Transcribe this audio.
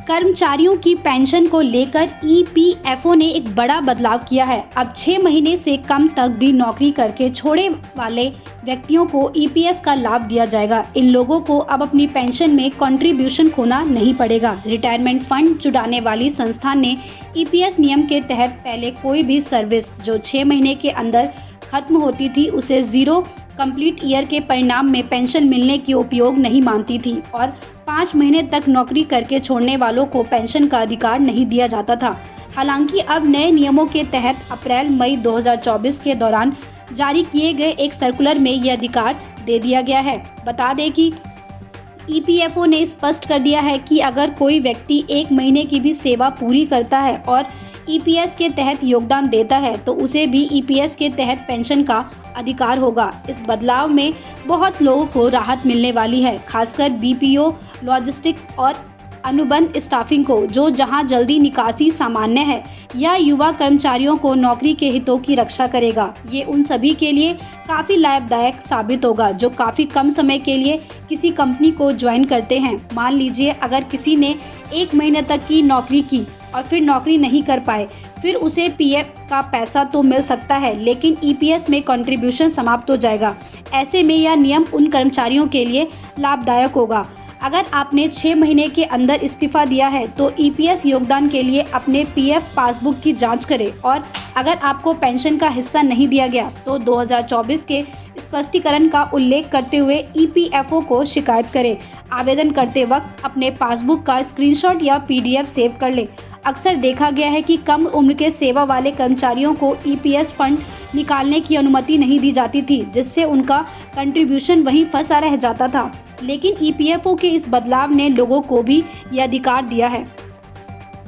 कर्मचारियों की पेंशन को लेकर ईपीएफओ ने एक बड़ा बदलाव किया है। अब 6 महीने से कम तक भी नौकरी करके छोड़े वाले व्यक्तियों को ईपीएस का लाभ दिया जाएगा। इन लोगों को अब अपनी पेंशन में कंट्रीब्यूशन खोना नहीं पड़ेगा। रिटायरमेंट फंड जुटाने वाली संस्था ने ईपीएस नियम के तहत पहले कोई भी सर्विस जो 6 महीने के अंदर खत्म होती थी उसे जीरो कंप्लीट ईयर के परिणाम में पेंशन मिलने की उपयोग नहीं मानती थी और 5 महीने तक नौकरी करके छोड़ने वालों को पेंशन का अधिकार नहीं दिया जाता था। हालांकि अब नए नियमों के तहत अप्रैल मई 2024 के दौरान जारी किए गए एक सर्कुलर में ये अधिकार दे दिया गया है। बता दें कि ईपीएफओ ने स्पष्ट कर दिया है कि अगर कोई व्यक्ति 1 महीने की भी सेवा पूरी करता है और ईपीएस के तहत योगदान देता है तो उसे भी ईपीएस के तहत पेंशन का अधिकार होगा। इस बदलाव में बहुत लोगों को राहत मिलने वाली है, खासकर बीपीओ, लॉजिस्टिक्स और अनुबंध स्टाफिंग को, जो जहां जल्दी निकासी सामान्य है, या युवा कर्मचारियों को नौकरी के हितों की रक्षा करेगा। ये उन सभी के लिए काफ़ी लाभदायक साबित होगा जो काफ़ी कम समय के लिए किसी कंपनी को ज्वाइन करते हैं। मान लीजिए अगर किसी ने 1 महीने तक की नौकरी की और फिर नौकरी नहीं कर पाए, फिर उसे पीएफ का पैसा तो मिल सकता है लेकिन ईपीएस में कंट्रीब्यूशन समाप्त हो जाएगा। ऐसे में यह नियम उन कर्मचारियों के लिए लाभदायक होगा। अगर आपने 6 महीने के अंदर इस्तीफा दिया है तो ईपीएस योगदान के लिए अपने पीएफ पासबुक की जांच करें और अगर आपको पेंशन का हिस्सा नहीं दिया गया तो 2024 के स्पष्टीकरण का उल्लेख करते हुए ईपीएफओ को शिकायत करें। आवेदन करते वक्त अपने पासबुक का स्क्रीनशॉट या पीडीएफ सेव कर लें। अक्सर देखा गया है कि कम उम्र के सेवा वाले कर्मचारियों को ईपीएस फंड निकालने की अनुमति नहीं दी जाती थी, जिससे उनका कंट्रीब्यूशन वहीं फंसा रह जाता था। लेकिन ईपीएफओ के इस बदलाव ने लोगों को भी ये अधिकार दिया है।